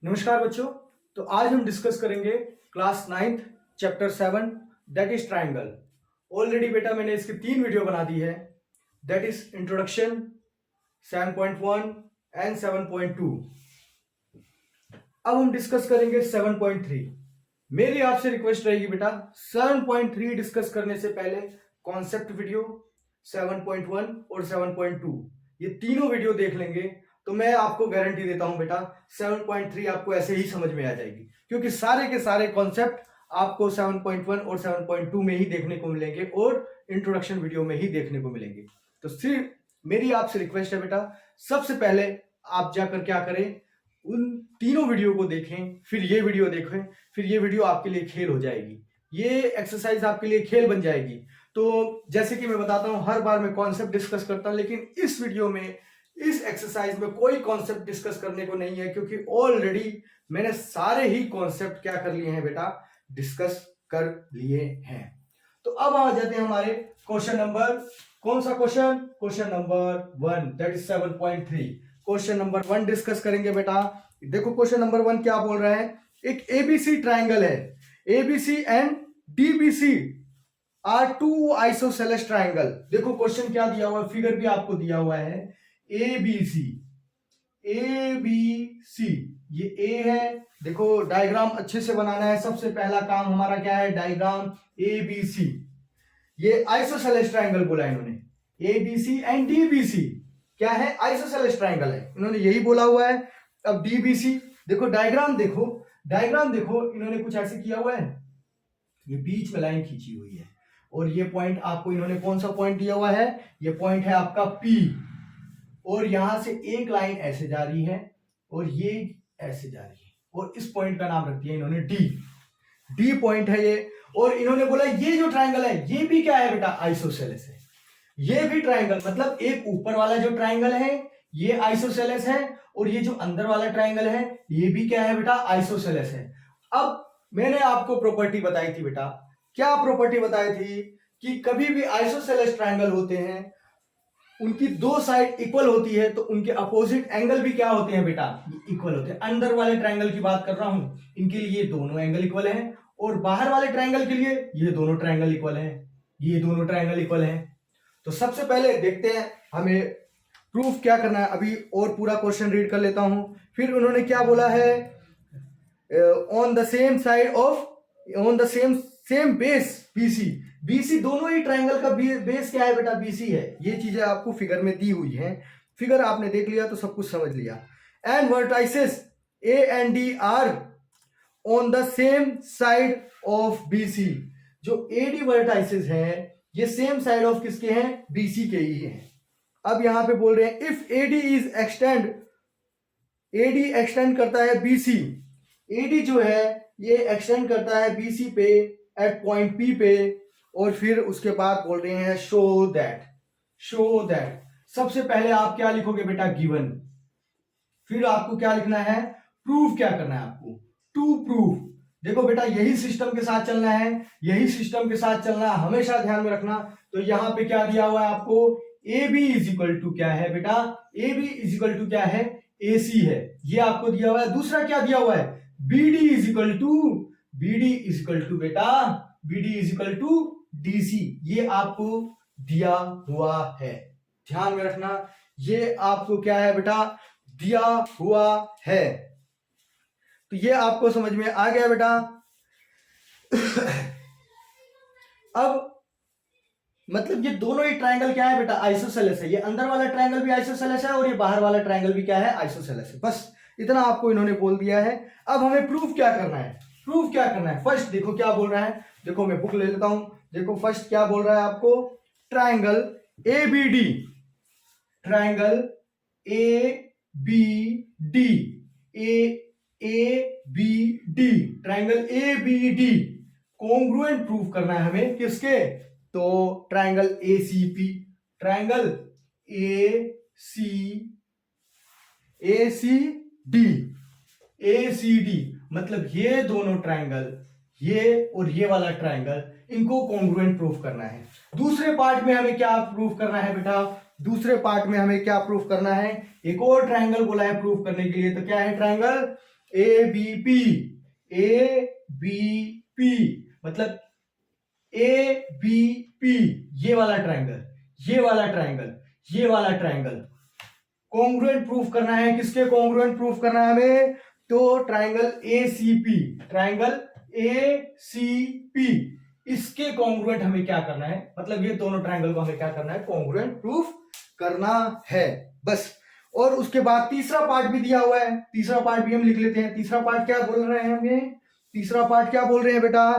नमस्कार बच्चों। तो आज हम डिस्कस करेंगे class 9th chapter 7 that is triangle. Already बेटा मैंने इसकी 3 वीडियो बना दी है, दैट इज इंट्रोडक्शन 7.1 एंड 7.2। अब हम डिस्कस करेंगे 7.3। मेरी आपसे रिक्वेस्ट रहेगी बेटा 7.3 डिस्कस करने से पहले कॉन्सेप्ट वीडियो 7.1 और 7.2 ये तीनों वीडियो देख लेंगे तो मैं आपको गारंटी देता हूं बेटा 7.3 आपको ऐसे ही समझ में आ जाएगी, क्योंकि सारे के सारे कॉन्सेप्ट आपको 7.1 और 7.2 में ही देखने को मिलेंगे और इंट्रोडक्शन वीडियो में ही देखने को मिलेंगे। तो सिर्फ मेरी आपसे रिक्वेस्ट है बेटा, सबसे पहले आप जाकर क्या करें, उन तीनों वीडियो को देखें, फिर ये वीडियो देखें, फिर ये वीडियो आपके लिए खेल हो जाएगी, ये एक्सरसाइज आपके लिए खेल बन जाएगी। तो जैसे कि मैं बताता हूं हर बार मैं कॉन्सेप्ट डिस्कस करता हूं, लेकिन इस वीडियो में इस एक्सरसाइज में कोई कॉन्सेप्ट डिस्कस करने को नहीं है, क्योंकि ऑलरेडी मैंने सारे ही कॉन्सेप्ट क्या कर लिए हैं बेटा, डिस्कस कर लिए हैं। तो अब आ जाते हैं हमारे क्वेश्चन नंबर, कौन सा question, question number 1 that is 7.3। Question number 1 discuss करेंगे बेटा। देखो क्वेश्चन नंबर 1 क्या बोल रहा है, एक एबीसी ट्राइंगल है, ABC and DBC are two isosceles triangle. देखो क्वेश्चन क्या दिया हुआ है, फिगर भी आपको दिया हुआ है, एबीसी, एबीसी ये ए है। देखो डायग्राम अच्छे से बनाना है, सबसे पहला काम हमारा क्या है, डायग्राम एबीसी। ये आइसोसेलेस ट्राइंगल बोला इन्होंने, एबीसी एंड डीबीसी क्या है, आइसोसेलेस ट्राइंगल है, इन्होंने यही बोला हुआ है। अब डीबीसी देखो, डायग्राम देखो, डायग्राम देखो, इन्होंने कुछ ऐसे किया हुआ है, ये बीच में लाइन खींची हुई है और ये पॉइंट आपको इन्होंने कौन सा पॉइंट दिया हुआ है, ये पॉइंट है आपका पी, और यहां से एक लाइन ऐसे जा रही है और ये ऐसे जा रही है, और इस पॉइंट का नाम रख दिया इन्होंने डी, डी पॉइंट है ये। और इन्होंने बोला ये जो ट्राइंगल है ये भी क्या है बेटा, आइसोसेलेस है। ये भी ट्राइंगल मतलब एक ऊपर वाला जो ट्राइंगल है ये आइसोसेलेस है, और ये जो अंदर वाला ट्राइंगल है ये भी क्या है बेटा, आइसोसेलेस है। अब मैंने आपको प्रॉपर्टी बताई थी बेटा, क्या प्रॉपर्टी बताई थी कि कभी भी आइसोसेलेस ट्राइंगल होते हैं उनकी दो साइड इक्वल होती है तो उनके अपोजिट एंगल भी क्या होते हैं बेटा, इक्वल होते हैं। अंदर वाले ट्राइंगल की बात कर रहा हूं, इनके लिए दोनों एंगल इक्वल हैं, और बाहर वाले ट्राइंगल के लिए ये दोनों ट्राइंगल इक्वल हैं, ये दोनों ट्राइंगल इक्वल हैं। तो सबसे पहले देखते हैं हमें प्रूफ क्या करना है। अभी और पूरा क्वेश्चन रीड कर लेता हूं। फिर उन्होंने क्या बोला है, on the same side of, on the same base BC, BC दोनों ही ट्राइंगल का बेस क्या है बेटा, बीसी है। ये चीजें आपको फिगर में दी हुई हैं, फिगर आपने देख लिया तो सब कुछ समझ लिया। And vertices A and D R on the same side of BC, जो एडी वर्टाइसेस हैं ये सेम साइड ऑफ किसके हैं, बीसी के ही हैं। अब यहां पे बोल रहे हैं if AD is extend, AD extend करता है बीसी, एडी जो है ये एक्सटेंड करता है बीसी पे एट पॉइंट पी पे, और फिर उसके बाद बोल रहे हैं शो दैट, शो दैट। सबसे पहले आप क्या लिखोगे बेटा, गिवन, फिर आपको क्या लिखना है, प्रूफ क्या करना है आपको, टू प्रूफ। देखो बेटा यही सिस्टम के साथ चलना है, यही सिस्टम के साथ चलना है, हमेशा ध्यान में रखना। तो यहां पे क्या दिया हुआ है आपको, A B is equal to क्या है बेटा, A B is equal to क्या है, ए सी है, ये आपको दिया हुआ है। दूसरा क्या दिया हुआ है, B D is equal to, B D is equal to बेटा, B D is equal to DC, ये आपको दिया हुआ है, ध्यान में रखना। ये आपको क्या है बेटा, दिया हुआ है। तो ये आपको समझ में आ गया बेटा। अब मतलब ये दोनों ही ट्राइंगल क्या है बेटा, आइसोसेलेस है। ये अंदर वाला ट्राइंगल भी आइसोसेलेस है और ये बाहर वाला ट्राइंगल भी क्या है, आइसोसेलेस है। बस इतना आपको इन्होंने बोल दिया है। अब हमें प्रूफ क्या करना है, प्रूफ क्या करना है। फर्स्ट देखो क्या बोल रहा है, देखो मैं बुक ले लेता हूं। देखो फर्स्ट क्या बोल रहा है आपको, triangle A B D, triangle A B D, A B D, triangle A B D congruent proof करना है हमें किसके, तो triangle A C P, triangle A C D, A C D मतलब ये दोनों ट्राइंगल, ये और ये वाला ट्राइंगल, इनको कॉन्ग्रुएंट प्रूफ करना है। दूसरे पार्ट में हमें क्या प्रूफ करना है बेटा, दूसरे पार्ट में हमें क्या प्रूफ करना है, एक और ट्राइंगल बोला है प्रूफ करने के लिए। तो क्या है triangle A B P, A B P मतलब ए बी पी, ये वाला ट्राइंगल, ये वाला ट्राइंगल, ये वाला ट्राइंगल कॉन्ग्रुएंट प्रूफ करना है। किसके कॉन्ग्रुएंट प्रूफ करना है हमें? तो triangle A C P, triangle A C P, इसके कॉन्ग्रुएंट हमें क्या करना है, मतलब ये दोनों ट्राइंगल को हमें क्या करना है, कॉन्ग्रुएंट प्रूफ करना है बस। और उसके बाद तीसरा पार्ट भी दिया हुआ है, तीसरा पार्ट भी हम लिख लेते हैं। तीसरा पार्ट क्या बोल रहे हैं हमें? तीसरा पार्ट क्या बोल रहे हैं बेटा?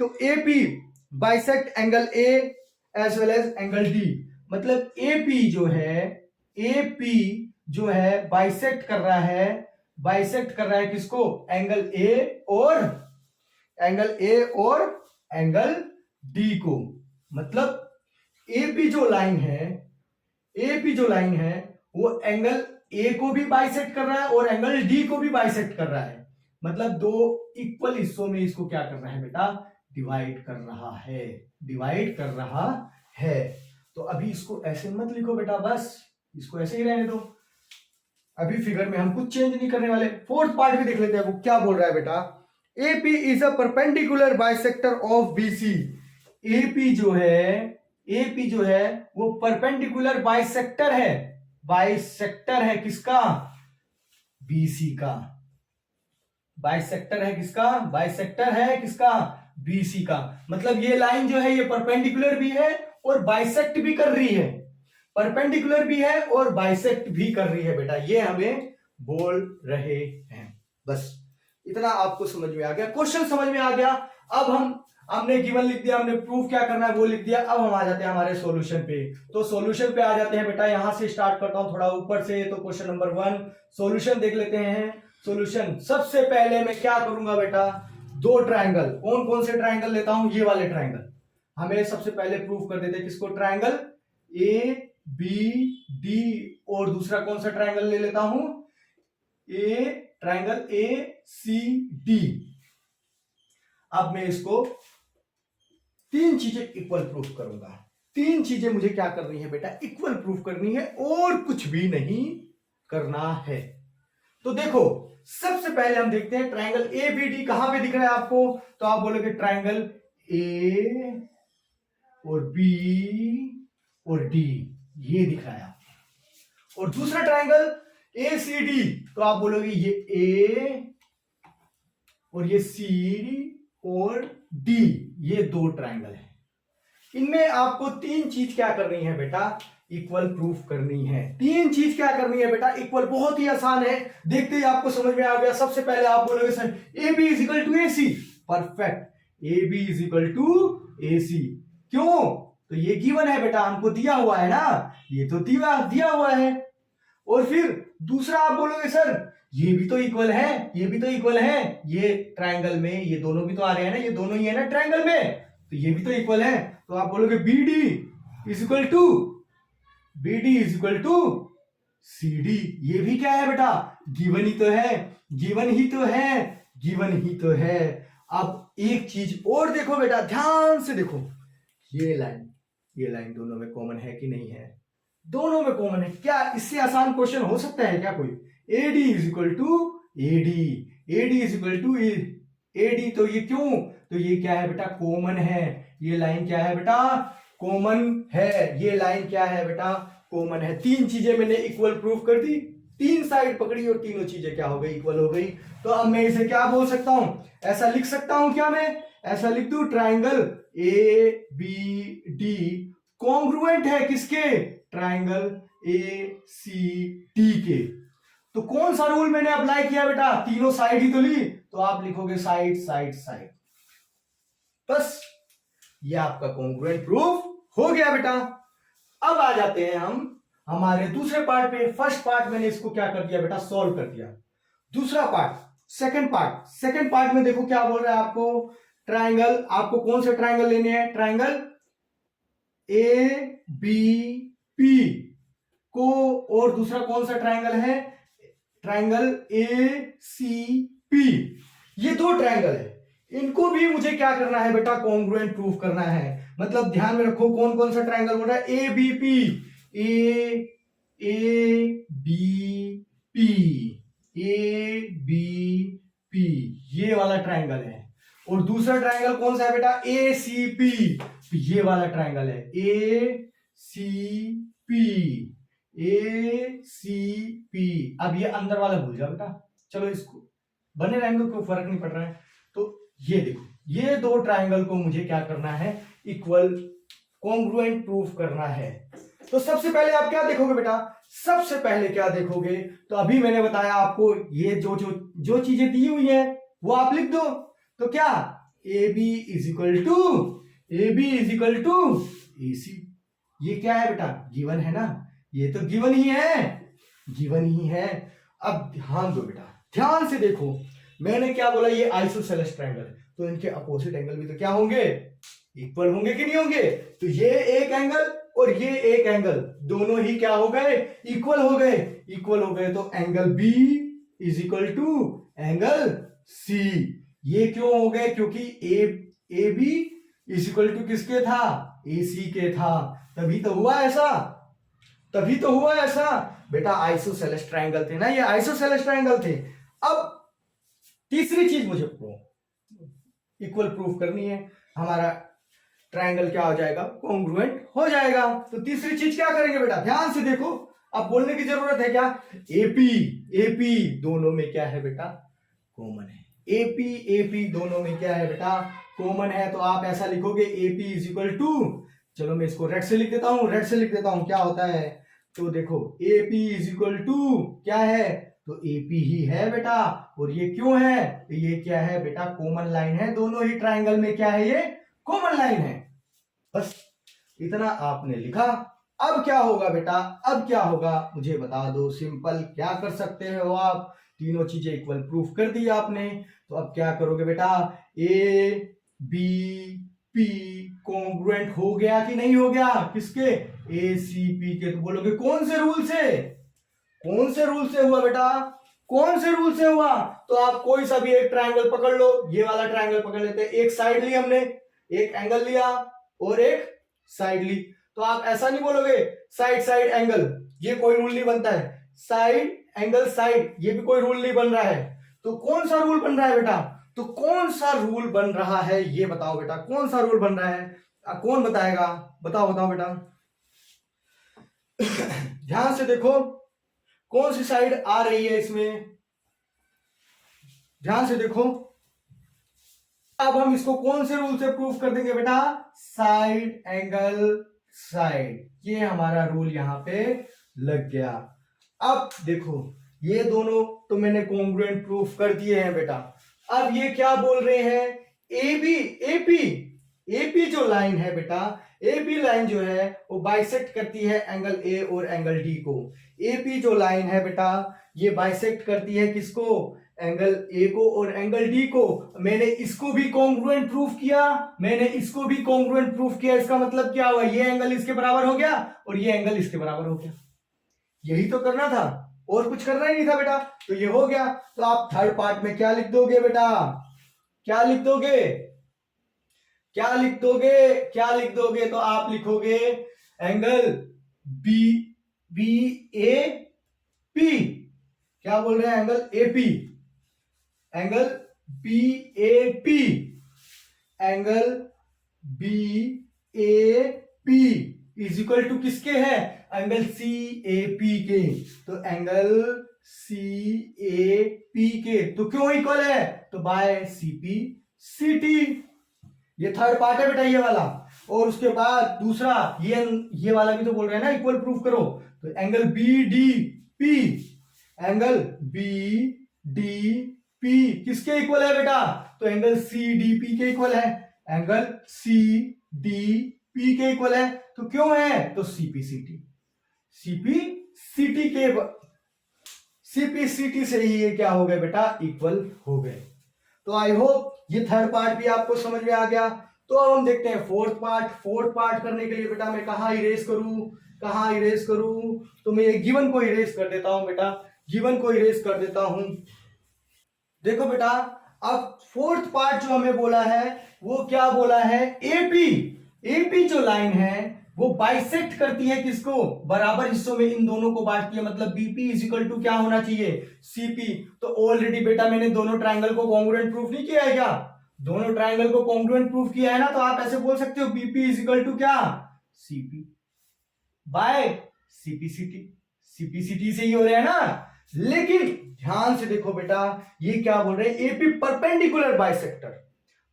तो AP bisect angle A as well as angle D, मतलब एपी जो है, एपी जो है बाइसेक्ट कर रहा है, बाइसेक्ट कर रहा है किसको? एंगल ए और एंगल ए और एंगल डी को। मतलब एपी जो लाइन है, एपी जो लाइन है वो एंगल ए को भी बाइसेक्ट कर रहा है और एंगल डी को भी बाइसेक्ट कर रहा है। मतलब दो इक्वल हिस्सों में इसको क्या कर रहा है बेटा? डिवाइड कर रहा है, डिवाइड कर रहा है। तो अभी इसको ऐसे मत लिखो बेटा, बस इसको ऐसे ही रहने दो। अभी फिगर में हम कुछ चेंज नहीं करने वाले। फोर्थ पार्ट भी देख लेते हैं, वो क्या बोल रहा है बेटा? AP is a perpendicular bisector of BC। AP जो है, AP जो है वो परपेंडिकुलर बाइसेक्टर है, बाइसेक्टर है किसका? BC का। बाइसेक्टर है किसका? बाइसेक्टर है किसका? BC का। मतलब ये लाइन जो है ये परपेंडिकुलर भी है और बाइसेक्ट भी कर रही है, परपेंडिकुलर भी है और बाइसेक्ट भी कर रही है बेटा, ये हमें बोल रहे हैं। बस इतना आपको समझ में आ गया, क्वेश्चन समझ में आ गया। अब हमने गिवन लिख दिया, हमने प्रूफ क्या करना है वो लिख दिया। अब हम आ जाते हैं हमारे सॉल्यूशन पे। तो सॉल्यूशन पे आ जाते हैं बेटा, यहां से स्टार्ट करता हूं थोड़ा ऊपर से। तो क्वेश्चन नंबर 1 सॉल्यूशन देख लेते हैं। सॉल्यूशन सबसे पहले मैं क्या करूंगा बेटा? दो ट्राइंगल, कौन कौन से ट्राइंगल लेता हूं? ये वाले ट्राइंगल हमें सबसे पहले प्रूफ कर देते हैं। किसको? ट्राइंगल ए बी डी, और दूसरा कौन सा ट्राइंगल ले लेता हूं? Triangle A C D. अब मैं इसको तीन चीजें इक्वल प्रूफ करूंगा। तीन चीजें मुझे क्या करनी है बेटा? इक्वल प्रूफ करनी है और कुछ भी नहीं करना है। तो देखो सबसे पहले हम देखते हैं ट्राइंगल ए बी डी कहां पे दिख रहा है आपको? तो आप बोलोगे ट्राइंगल ए और बी और डी, ये दिख रहा है आपको। और दूसरा ट्राइंगल ए सी डी, तो आप बोलोगे ये ए और ये सी और डी, ये दो ट्राइंगल है। इनमें आपको तीन चीज क्या करनी है बेटा? इक्वल प्रूफ करनी है। तीन चीज क्या करनी है बेटा? इक्वल। बहुत ही आसान है, देखते ही आपको समझ में आ गया। सबसे पहले आप बोलोगे sir A B is equal to A C, perfect. A B is equal to A C, क्यों? तो ये गिवन है बेटा, हमको दिया हुआ है ना, ये तो दिया हुआ है। और फिर दूसरा आप बोलोगे सर ये भी तो इक्वल है, ये भी तो इक्वल है, ये ट्राइंगल में ये दोनों भी तो आ रहे हैं ना, ये दोनों ही है ना ट्राइंगल में, तो ये भी तो इक्वल है। तो आप बोलोगे B D is equal to, B D is equal to C D. ये भी क्या है बेटा? गिवन ही तो है, गिवन ही तो है, गिवन ही तो है। अब एक चीज और देखो बेटा, ध्यान से देखो, ये लाइन दोनों में कॉमन है कि नहीं है? दोनों में कॉमन है। क्या इससे आसान क्वेश्चन हो सकता है क्या कोई? AD is equal to AD, AD is equal to AD। तो ये क्यों? तो ये क्या है बेटा? कॉमन है। ये लाइन क्या है बेटा? कॉमन है। ये लाइन क्या है बेटा? कॉमन है। तीन चीजें मैंने इक्वल प्रूफ कर दी, तीन साइड पकड़ी और तीनों चीजें क्या हो गई? इक्वल हो गई। तो अब मैं इसे क्या बोल सकता हूं? ऐसा लिख सकता हूं क्या? मैं ऐसा लिख दूं triangle A B D congruent है किसके? ट्राइंगल ए सी डी के। तो कौन सा रूल मैंने अप्लाई किया बेटा? तीनों साइड ही तो ली, तो आप लिखोगे साइड साइड साइड। बस ये आपका कॉन्ग्रुएंट प्रूफ हो गया बेटा। अब आ जाते हैं हम हमारे दूसरे पार्ट पे। फर्स्ट पार्ट मैंने इसको क्या कर दिया बेटा? सॉल्व कर दिया। दूसरा पार्ट, सेकंड पार्ट में देखो क्या बोल रहा है आपको? ट्राइंगल, आपको कौन से ट्राइंगल लेने हैं? ट्राइंगल ए बी पी को, और दूसरा कौन सा ट्राइंगल है? Triangle A C P. ये दो ट्राइंगल है, इनको भी मुझे क्या करना है बेटा? कॉन्ग्रुएंट प्रूफ करना है। मतलब ध्यान में रखो कौन कौन सा ट्राइंगल बोल रहा है? A B P, A B P, A B P, ये वाला ट्राइंगल है। और दूसरा ट्राइंगल कौन सा है बेटा? ए सी पी, ये वाला ट्राइंगल है ए सी पी, ए सी पी। अब ये अंदर वाला भूल जाओ बेटा, चलो इसको बने रहेंगे, कोई फर्क नहीं पड़ रहा है। तो ये देखो, ये दो ट्राइंगल को मुझे क्या करना है? इक्वल कॉन्ग्रुएंट प्रूफ करना है। तो सबसे पहले आप क्या देखोगे बेटा? सबसे पहले क्या देखोगे? तो अभी मैंने बताया आपको, ये जो चीजें दी हुई है वो आप लिख दो। तो क्या? A B is equal to A C. ये क्या है बेटा? गिवन है ना, ये तो गिवन ही है। अब ध्यान दो बेटा, ध्यान से देखो, मैंने क्या बोला? ये आइसोसेलेस ट्रायंगल, तो इनके अपोजिट एंगल भी तो क्या होंगे? इक्वल होंगे कि नहीं होंगे? तो ये एक एंगल और ये एक एंगल दोनों ही क्या हो गए? इक्वल हो गए। तो angle B is equal to angle C. ये क्यों हो गए? क्योंकि A B is equal to किसके था? ए सी के था। तभी तो हुआ ऐसा बेटा। आइसोसेलेस ट्रायंगल थे ना, ये आइसोसेलेस ट्रायंगल थे। अब तीसरी चीज मुझे इक्वल प्रूफ करनी है, हमारा ट्रायंगल क्या हो जाएगा? कॉन्ग्रुएंट हो जाएगा। तो तीसरी चीज क्या करेंगे बेटा? ध्यान से देखो, अब बोलने की जरूरत है क्या? एपी दोनों में क्या है बेटा? कॉमन है। एपी दोनों में क्या है बेटा? कॉमन है। तो आप ऐसा लिखोगे एपी इज इक्वल टू, चलो मैं इसको रेड से लिख देता हूं, क्या होता है? तो देखो एपी इज इक्वल टू क्या है? तो एपी ही है बेटा। और ये क्यों है? तो ये क्या है बेटा? कॉमन लाइन है, दोनों ही ट्राइंगल में क्या है? ये कॉमन लाइन है। बस इतना आपने लिखा। अब क्या होगा बेटा? मुझे बता दो। सिंपल, क्या कर सकते हो आप? तीनों चीजें इक्वल प्रूफ कर दी आपने। तो अब क्या करोगे बेटा? ए बी पी कॉन्ग्रुएंट हो गया कि नहीं हो गया? किसके? ए सी पी के। तो बोलोगे कौन से रूल से हुआ बेटा? कौन से रूल से हुआ? तो आप कोई सा भी एक ट्रायंगल पकड़ लो, ये वाला ट्रायंगल पकड़ लेते हैं। एक साइड ली हमने, एक एंगल लिया और एक साइड ली। तो आप ऐसा नहीं बोलोगे साइड एंगल, ये कोई रूल नहीं बनता है। साइड एंगल साइड, ये भी कोई रूल नहीं बन रहा है। तो कौन सा रूल बन रहा है बेटा? तो कौन सा रूल बन रहा है ये बताओ बेटा, कौन सा रूल बन रहा है? कौन बताएगा? बताओ बेटा। ध्यान से देखो, कौन सी साइड आ रही है इसमें? ध्यान से देखो। अब हम इसको कौन से रूल से प्रूफ कर देंगे बेटा? साइड एंगल साइड, ये हमारा रूल यहां पे लग गया। अब देखो, ये दोनों तो मैंने कॉन्ग्रुएंट प्रूफ कर दिए हैं बेटा। अब ये क्या बोल रहे हैं? एपी जो लाइन है बेटा, एपी लाइन जो है वो बाइसेक्ट करती है एंगल ए और एंगल डी को। एपी जो लाइन है बेटा, ये बाइसेक्ट करती है किसको? एंगल ए को और एंगल डी को। मैंने इसको भी कॉन्ग्रुएंट प्रूफ किया। इसका मतलब क्या हुआ? ये एंगल इसके बराबर हो गया और ये एंगल इसके बराबर हो गया। यही तो करना था, और कुछ करना ही नहीं था बेटा। तो ये हो गया। तो आप थर्ड पार्ट में क्या लिख दोगे बेटा? क्या लिख दोगे? तो आप लिखोगे एंगल बी ए पी। क्या बोल रहे हैं? Angle B A P is equal to किसके है? एंगल सी ए पी के। तो एंगल सी ए पी के तो क्यों इक्वल है? तो बाय सीपी सीटी। ये थर्ड पार्ट है बेटा, ये वाला। और उसके बाद दूसरा, ये वाला भी तो बोल रहे हैं ना इक्वल प्रूफ करो। तो एंगल बी डी पी किसके इक्वल है बेटा? तो एंगल सी डी पी के इक्वल है। एंगल सी डी पी के इक्वल है। तो क्यों है? तो सीपीसीटी से ही ये क्या हो गए बेटा? इक्वल हो गए। तो आई होप ये थर्ड पार्ट भी आपको समझ में आ गया। तो अब हम देखते हैं फोर्थ पार्ट करने के लिए बेटा मैं कहां इरेज करूं? तो मैं ये गिवन को इरेज कर देता हूं। देखो बेटा, अब फोर्थ पार्ट जो हमें बोला है वो क्या बोला है? एपी जो लाइन है वो बाइसेक्ट करती है किसको, बराबर हिस्सों में इन दोनों को बांटती है, मतलब बीपी इज इक्वल टू क्या होना चाहिए, सीपी। तो ऑलरेडी बेटा मैंने दोनों ट्राइंगल को कॉन्ग्रुएंट प्रूफ नहीं किया है क्या, दोनों ट्राइंगल को कॉन्ग्रुएंट प्रूफ किया है ना, तो आप ऐसे बोल सकते हो बीपी इज इक्वल टू क्या, सीपी बाय सीपीसीटी, सीपीसीटी से ही हो रहा है ना। लेकिन ध्यान से देखो बेटा, ये क्या बोल रहे हैं, AP perpendicular bisector,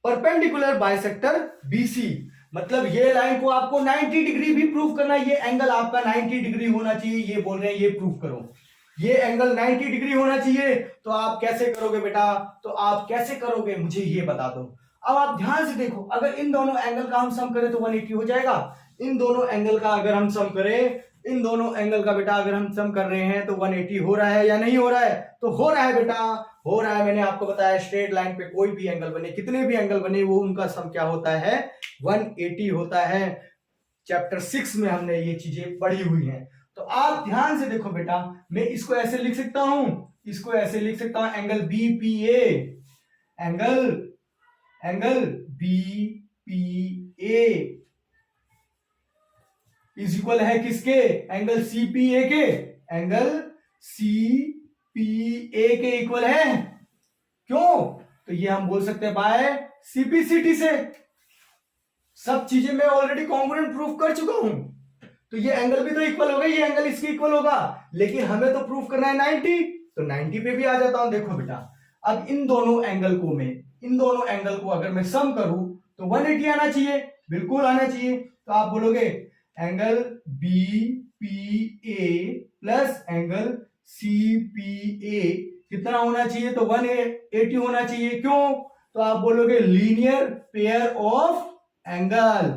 perpendicular bisector BC, मतलब ये लाइन को आपको 90 डिग्री भी प्रूफ करना है, ये एंगल आपका 90 डिग्री होना चाहिए, ये बोल रहे हैं ये प्रूफ करो, ये एंगल 90 डिग्री होना चाहिए। तो आप कैसे करोगे बेटा, तो आप कैसे करोगे मुझे ये बता दो। अब आप ध्यान से देखो, अगर इन दोनों एंगल का हम सम करें तो 180 हो जाएगा, इन दोनों एंगल का अगर हम सम करें, इन दोनों एंगल का बेटा अगर हम सम कर रहे हैं तो 180 हो रहा है या नहीं हो रहा है, तो हो रहा है बेटा, हो रहा है। मैंने आपको बताया स्ट्रेट लाइन पे कोई भी एंगल बने, कितने भी एंगल बने, वो उनका सम क्या होता है, 180 होता है। चैप्टर 6 में हमने ये चीजें पढ़ी हुई हैं। तो आप ध्यान से देखो बेटा, मैं इसको ऐसे लिख सकता हूं, इसको ऐसे लिख सकता हूं, angle BPA, angle BPA is equal है किसके, एंगल सीपीए के, एंगल सीपीए के इक्वल है। क्यों, तो ये हम बोल सकते हैं बाय सीपीसीटी से, सब चीजें मैं ऑलरेडी कॉन्ग्रुएंट प्रूफ कर चुका हूं, तो ये एंगल भी तो इक्वल होगा, ये एंगल इसके इक्वल होगा, लेकिन हमें तो प्रूफ करना है 90, तो 90 पे भी आ जाता हूं। देखो बेटा, अब इन दोनों एंगल को मैं, इन दोनों एंगल को अगर मैं सम करूं तो 180 आना चाहिए, बिल्कुल आना चाहिए। तो आप बोलोगे angle BPA plus angle CPA कितना होना चाहिए, तो 180 होना चाहिए। क्यों, तो आप बोलोगे linear pair of angle,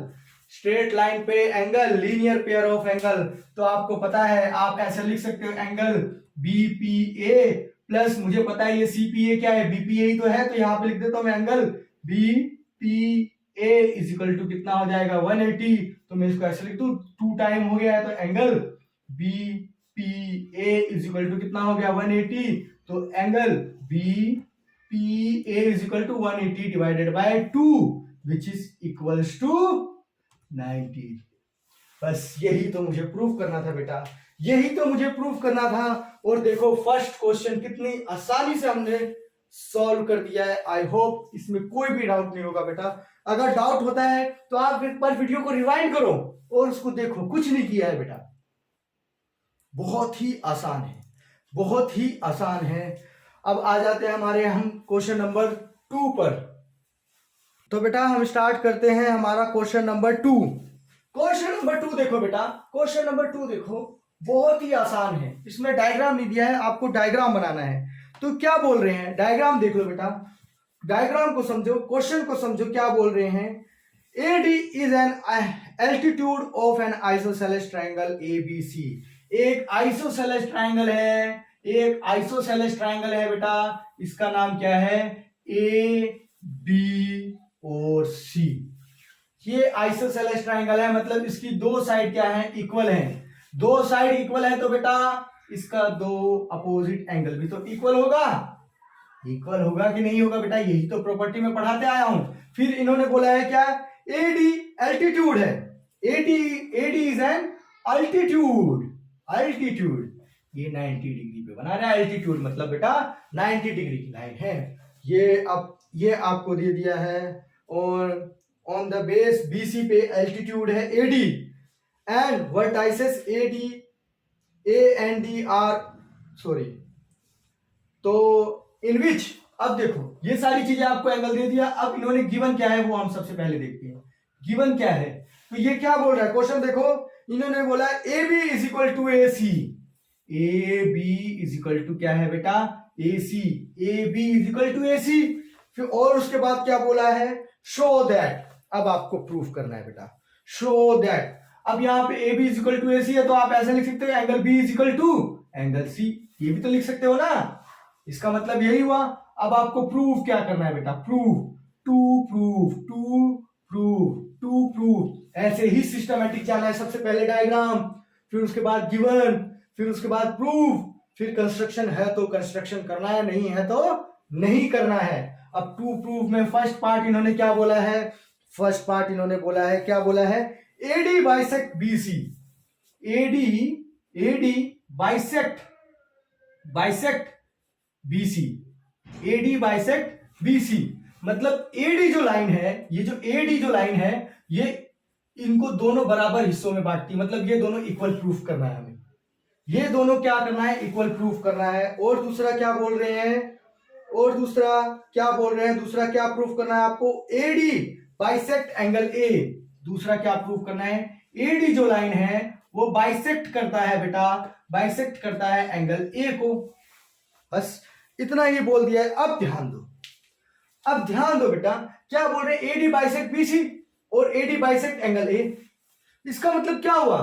straight line पे angle, linear pair of angle. तो आपको पता है, आप ऐसे लिख सकते हो एंगल बीपीए प्लस, मुझे पता है ये सीपीए क्या है, बीपीए ही तो है, तो यहां पे लिख देता हूं मैं angle BPA is equal to कितना हो जाएगा 180, तो मैं इसको ऐसे लिख दूं, 2 टाइम हो गया है, तो angle BPA is equal to कितना हो गया 180, तो angle BPA is equal to 180 divided by 2 which is equals to 90। बस यही तो मुझे प्रूफ करना था बेटा, यही तो मुझे प्रूफ करना था। और देखो फर्स्ट क्वेश्चन कितनी आसानी से हमने सॉल्व कर दिया है। आई होप इसमें कोई भी डाउट नहीं होगा बेटा, अगर डाउट होता है तो आप एक बार वीडियो को रिवाइंड करो और उसको देखो, कुछ नहीं किया है बेटा, बहुत ही आसान है, बहुत ही आसान है। अब आ जाते हैं हमारे हम क्वेश्चन नंबर 2 पर। तो बेटा हम स्टार्ट करते हैं हमारा क्वेश्चन नंबर 2। क्वेश्चन नंबर 2 देखो बेटा, क्वेश्चन नंबर 2 देखो, बहुत ही आसान है, इसमें डायग्राम नहीं दिया है, आपको डायग्राम बनाना है। तो क्या बोल रहे हैं, डायग्राम देख लो बेटा, डायग्राम को समझो, क्वेश्चन को समझो, क्या बोल रहे हैं, AD is an altitude of N isosceles triangle ABC। एक आइसोसेलेस ट्राइंगल है, एक आइसोसेलेस ट्राइंगल है बेटा, इसका नाम क्या है, AB और C। ये आइसोसेलेस ट्राइंगल है, मतलब इसकी दो साइड क्या है, इक्वल है, दो साइड इक्वल है, तो बेटा इसका दो अपोजिट एंगल भी तो इक्वल होगा, इक्वल होगा कि नहीं होगा बेटा, यही तो प्रॉपर्टी में पढ़ाते आया हूं। फिर इन्होंने बोला है क्या, AD एल्टीट्यूड है, AD is an altitude, altitude ये 90 डिग्री पे बना रहा है, एल्टीट्यूड मतलब बेटा 90 डिग्री की लाइन है। ये आपको दे दिया है, और ऑन द बेस BC पे एल्टीट्यूड है AD and vertices AD A and D are sorry, तो इन विच, अब देखो ये सारी चीजें आपको एंगल दे दिया। अब इन्होंने गिवन क्या है वो हम सबसे पहले देखते हैं, गिवन क्या है। तो ये क्या बोल रहा है क्वेश्चन देखो, इन्होंने बोला AB is equal to AC, AB is equal to क्या है बेटा AC, AB is equal to AC। फिर और उसके बाद क्या बोला है, शो दैट, अब आपको प्रूफ करना है बेटा, शो दैट। अब यहाँ पे AB is equal to AC है, तो आप ऐसे लिख सकते हो angle B is equal to angle C, ये भी तो लिख सकते हो ना, इसका मतलब यही हुआ। अब आपको प्रूफ क्या करना है बेटा, प्रूफ टू प्रूफ, ऐसे ही सिस्टमैटिक जाना है, सबसे पहले डायग्राम, फिर उसके बाद गिवन, फिर उसके बाद प्रूफ, फिर कंस्ट्रक्शन है तो कंस्ट्रक्शन करना है, नहीं है तो नहीं करना है। अब टू प्रूफ में फर्स्ट पार्ट इन्होंने क्या बोला है, फर्स्ट पार्ट इन्होंने बोला है, क्या बोला है, AD bisect BC, AD AD bisect BC, AD bisect BC, मतलब एडी जो लाइन है, ये जो एडी जो लाइन है, ये इनको दोनों बराबर हिस्सों में बांटती, मतलब ये दोनों इक्वल प्रूफ करना है हमें, ये दोनों क्या करना है, इक्वल प्रूफ करना है। और दूसरा क्या बोल रहे हैं, दूसरा क्या प्रूफ करना है आपको, एडी बाइसेक्ट एंगल ए, दूसरा क्या प्रूफ करना है, एडी जो लाइन है वो बाइसेक्ट करता है बेटा, बाइसेक्ट करता है एंगल ए को। बस इतना ही बोल दिया है। अब ध्यान दो बेटा, क्या बोल रहे हैं, एडी बाइसेक्ट बीसी और एडी बाइसेक्ट एंगल ए। इसका मतलब क्या हुआ,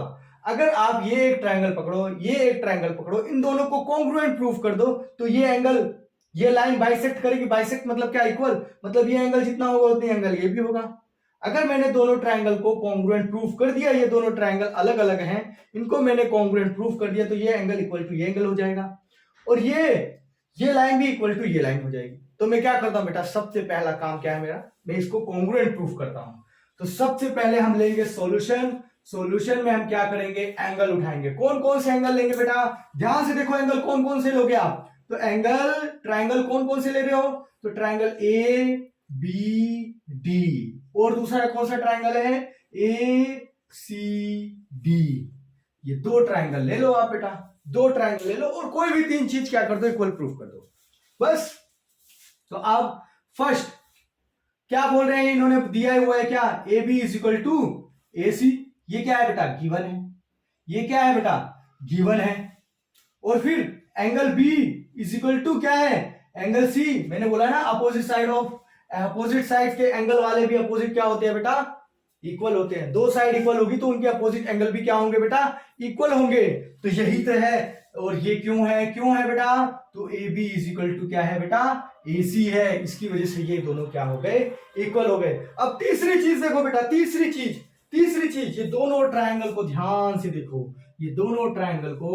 अगर आप ये एक ट्रायंगल पकड़ो, ये एक ट्रायंगल पकड़ो, इन दोनों को कॉन्ग्रुएंट प्रूफ कर दो, तो ये एंगल, ये लाइन बाइसेक्ट करेगी। बाइसेक्ट मतलब क्या, इक्वल, मतलब ये एंगल जितना होगा उतनी एंगल ये भी होगा। अगर मैंने दोनों ट्रायंगल को कॉन्ग्रुएंट प्रूफ कर दिया, ये दोनों ट्रायंगल अलग अलग हैं, इनको मैंने कॉन्ग्रुएंट प्रूफ कर दिया, तो ये एंगल इक्वल टू ये एंगल हो जाएगा, और ये लाइन भी इक्वल टू ये लाइन हो जाएगी। तो मैं क्या करता हूं बेटा, सबसे पहला काम क्या है मेरा, मैं इसको कॉन्ग्रुएंट प्रूफ करता हूं। तो सबसे पहले हम लेंगे सॉल्यूशन में हम क्या करेंगे, एंगल उठाएंगे। कौन कौन से एंगल लेंगे बेटा, ध्यान से देखो, एंगल कौन कौन से लोगे आप, तो एंगल ट्रायंगल कौन कौन से ले रहे हो, तो ट्रायंगल ए बी डी, और दूसरा कौन सा ट्रायंगल है, ए सी डी। ये दो ट्रायंगल ले लो आप बेटा, दो ट्रायंगल ले लो, और कोई भी तीन चीज क्या कर दो, इक्वल प्रूफ कर दो बस। तो अब फर्स्ट क्या बोल रहे हैं, इन्होंने दिया हुआ है क्या, A B is equal to A C, ये क्या है बेटा, गिवन है, ये क्या है बेटा, गिवन है। और फिर angle B is equal to क्या है, एंगल सी, मैंने बोला ना अपोजिट साइड के एंगल वाले भी अपोजिट क्या होते हैं बेटा, इक्वल होते हैं। दो साइड इक्वल होगी तो उनके अपोजिट एंगल भी क्या होंगे बेटा, इक्वल होंगे। तो यही तो है, और ये क्यों है बेटा, तो A B is equal to क्या है बेटा, ए सी है, इसकी वजह से ये दोनों क्या हो गए, इक्वल हो गए। अब तीसरी चीज देखो बेटा, तीसरी चीज, ये दोनों ट्रायंगल को ध्यान से देखो, ये दोनों ट्रायंगल को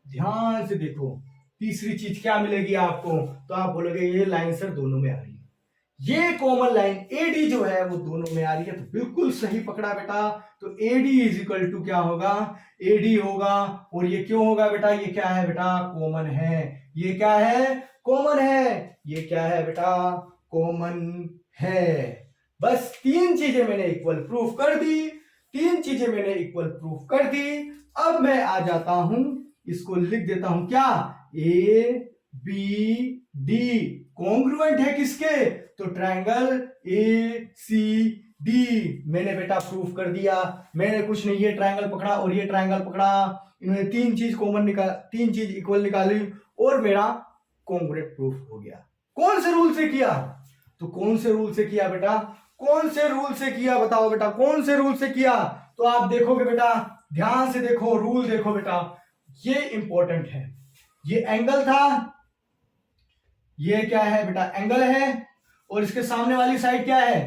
ध्यान से देखो, तीसरी चीज क्या मिलेगी आपको, तो आप बोलोगे ये लाइन सर दोनों में आ रही है, ये कॉमन लाइन एडी जो है वो दोनों में आ रही है। तो बिल्कुल सही पकड़ा बेटा, तो एडी इज इक्वल टू क्या होगा, एडी होगा। और ये क्यों होगा बेटा, ये क्या है बेटा, कॉमन है, ये क्या है, कॉमन है, ये क्या है बेटा, कॉमन है। बस तीन चीजें मैंने इक्वल प्रूफ कर दी, अब मैं आ जाता हूं, इसको लिख देता हूं क्या, ए बी डी कॉन्ग्रुएंट है किसके, तो ट्रायंगल ए सी डी मैंने बेटा प्रूफ कर दिया। मैंने कुछ नहीं, ये ट्रायंगल पकड़ा और ये ट्रायंगल पकड़ा, इन्होंने तीन चीज इक्वल निकाली और मेरा कॉन्ग्रुएंट प्रूफ हो गया। कौन से रूल से किया, तो कौन से रूल से किया बेटा, कौन से रूल से किया, बताओ बेटा, कौन से रूल से किया। तो आप देखोगे बेटा, ध्यान से देखो, रूल देखो बेटा, ये इंपॉर्टेंट है। ये एंगल था, ये क्या है बेटा, एंगल है, और इसके सामने वाली साइड क्या है,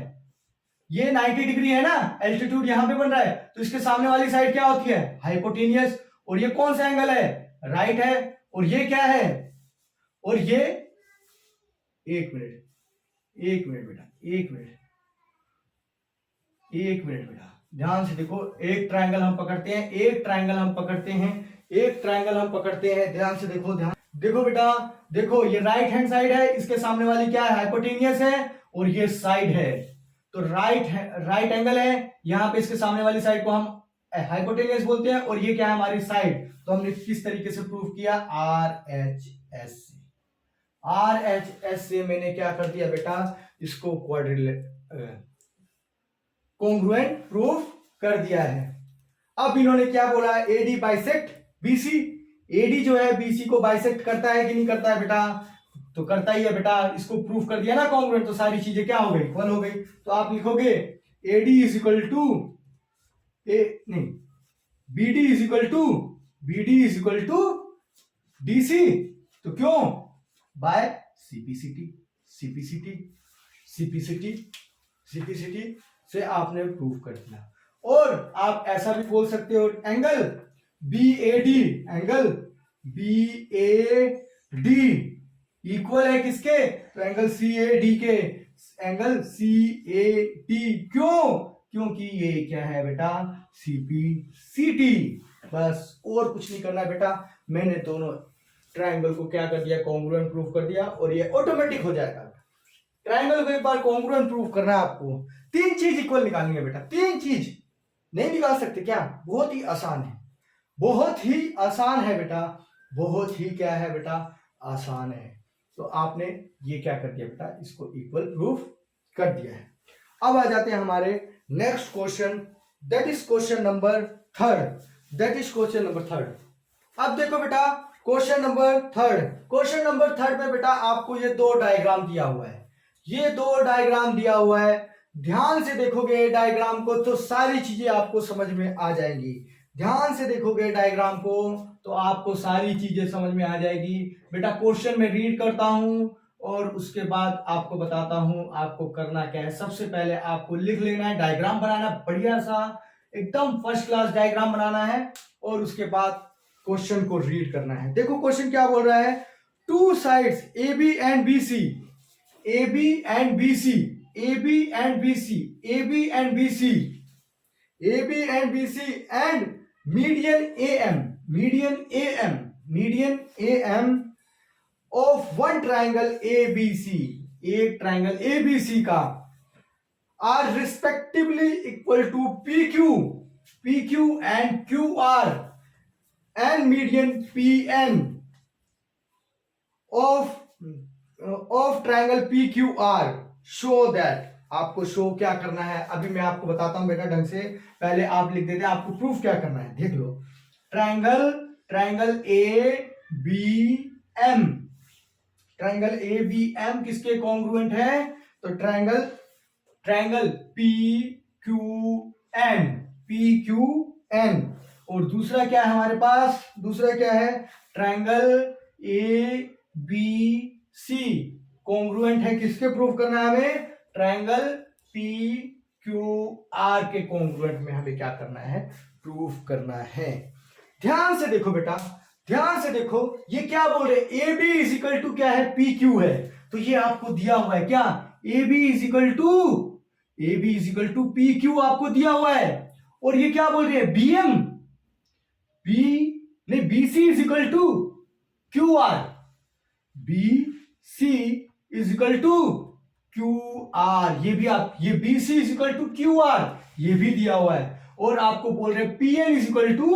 ये 90 डिग्री है ना, एल्टीट्यूड यहां पे बन रहा है, तो इसके सामने वाली साइड क्या होती है, हाइपोटेनियस। और ये कौन सा एंगल है, राइट है। और ये क्या है, और ये, एक मिनट बेटा, एक मिनट बेटा, ध्यान से देखो, एक ट्रायंगल हम पकड़ते हैं, ध्यान से देखो, देखो बेटा, देखो ये राइट हैंड साइड है, इसके सामने वाली क्या है, हाइपोटेनियस है, और ये साइड है, तो राइट एंगल है, यहां पे इसके सामने वाली साइड को हम हाइपोटेनियस बोलते हैं, और ये क्या है हमारी साइड। तो हमने किस तरीके से प्रूफ किया, RHS से मैंने क्या कर दिया बेटा, इसको कॉन्ग्रुएंट प्रूफ कर दिया है। अब इन्होंने क्या बोला, एडी बाइसेक्ट बीसी, एडी जो है बीसी को बाइसेक्ट करता है कि नहीं करता है बेटा, तो करता ही है बेटा, इसको प्रूफ कर दिया ना कॉन्ग्रुएंट, तो सारी चीजें क्या हो गई, इक्वल हो गई। तो आप लिखोगे AD is equal to BD is equal to DC, तो क्यों, बाय सीपीसीटी से आपने प्रूफ कर दिया। और आप ऐसा भी बोल सकते हो, एंगल BAD इक्वल है किसके, तो एंगल CAD के, एंगल CAD, क्यों, क्योंकि ये क्या है बेटा, CPCT। बस और कुछ नहीं करना है बेटा, मैंने दोनों ट्राइंगल को क्या कर दिया, कॉन्ग्रुएंट प्रूव कर दिया और ये ऑटोमेटिक हो जाएगा। ट्राइंगल को एक बार कॉन्ग्रुएंट प्रूव करना है आपको, 3 चीज इक्वल निकालनी है बेटा, 3 चीज नहीं निकाल सकते क्या? बहुत ही आसान है, बहुत ही आसान है बेटा, बहुत ही क्या है बेटा, आसान है। तो आपने ये क्या कर दिया बेटा, इसको इक्वल प्रूफ कर दिया है। अब आ जाते हैं हमारे next question, that is question number 3। That is question number 3। अब देखो बेटा क्वेश्चन नंबर 3। क्वेश्चन नंबर 3 में बेटा आपको ये 2 डायग्राम दिया हुआ है, ये 2 डायग्राम दिया हुआ है। ध्यान से देखोगे डायग्राम को तो सारी चीजें आपको समझ में आ जाएंगी। ध्यान से देखोगे डायग्राम को तो आपको सारी चीजें समझ में आ जाएगी। बेटा क्वेश्चन में रीड करता हूं और उसके बाद आपको बताता हूं आपको करना क्या है। सबसे पहले आपको लिख लेना है, डायग्राम बनाना, बढ़िया सा एकदम फर्स्ट क्लास डायग्राम बनाना है और उसके बाद क्वेश्चन को रीड करना है। देखो क्वेश्चन क्या बोल रहा है, 2 sides AB and BC, AB and BC, AB and BC, AB and BC, AB and BC and median AM, median AM, median AM of one triangle ABC, एक ट्राइंगल ABC का are respectively equal to PQ and QR and median PN of triangle PQR show that। आपको show क्या करना है अभी मैं आपको बताता हूं बेटा ढंग से, पहले आप लिख देते हैं, आपको प्रूफ क्या करना है देख लो। ट्राइंगल ABM, ट्राइंगल ABM किसके कॉन्ग्रुएंट है, तो ट्राइंगल PQN और दूसरा क्या है हमारे पास, दूसरा क्या है, ट्राइंगल ABC कॉन्ग्रुएंट है, किसके प्रूफ करना है हमें, ट्राइंगल PQR के कॉन्ग्रुएंट में हमें क्या करना है, प्रूफ करना है। ध्यान से देखो बेटा, ध्यान से देखो, ये क्या बोल रहे, AB इज इक्वल टू क्या है, PQ है, तो ये आपको दिया हुआ है क्या, AB is equal to PQ आपको दिया हुआ है। और ये क्या बोल रहे हैं, BC is equal to QR, BC is equal to QR, ये भी आप, ये BC is equal to QR ये भी दिया हुआ है। और आपको बोल रहे हैं PN is equal to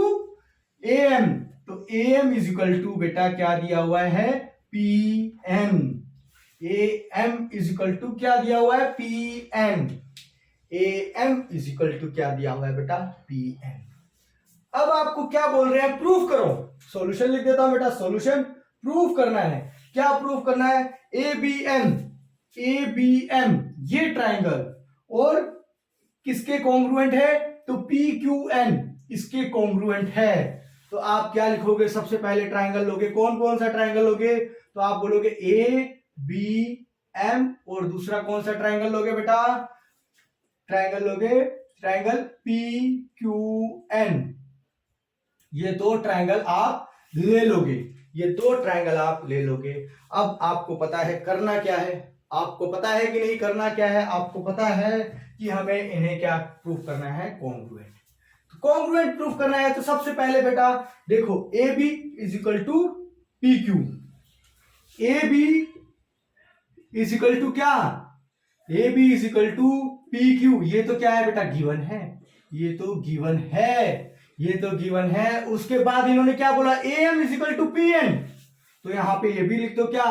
AM, तो AM इज इक्वल टू बेटा क्या दिया हुआ है, PN, AM is equal to क्या दिया हुआ है, PN, AM is equal to क्या दिया हुआ है बेटा, PN। अब आपको क्या बोल रहे हैं, प्रूफ करो। सॉल्यूशन लिख देता हूं बेटा, सॉल्यूशन प्रूफ करना है, क्या प्रूफ करना है, ABM ये ट्राइंगल और किसके कॉन्ग्रुएंट है, तो PQN इसके कॉन्ग्रुएंट है। तो आप क्या लिखोगे, सबसे पहले ट्राइंगल लोगे, कौन कौन सा ट्राइंगल लोगे, तो आप बोलोगे ABM और दूसरा कौन सा ट्राइंगल लोगे बेटा, ट्राइंगल लोगे ट्राइंगल PQN। ये 2 ट्राइंगल आप ले लोगे, ये 2 ट्राइंगल आप ले लोगे। अब आपको पता है करना क्या है, आपको पता है कि नहीं करना क्या है, आपको पता है कि हमें इन्हें क्या प्रूफ करना है, कॉन्ग्रुएंट। तो कॉन्ग्रुएंट प्रूफ करना है तो सबसे पहले बेटा देखो AB is equal to PQ, AB is equal to क्या, AB is equal to PQ, ये तो क्या है बेटा, गिवन है, ये तो गिवन है, ये तो गिवन है। उसके बाद इन्होंने क्या बोला, AM is equal to PN, तो यहां पे ये भी लिख दो क्या,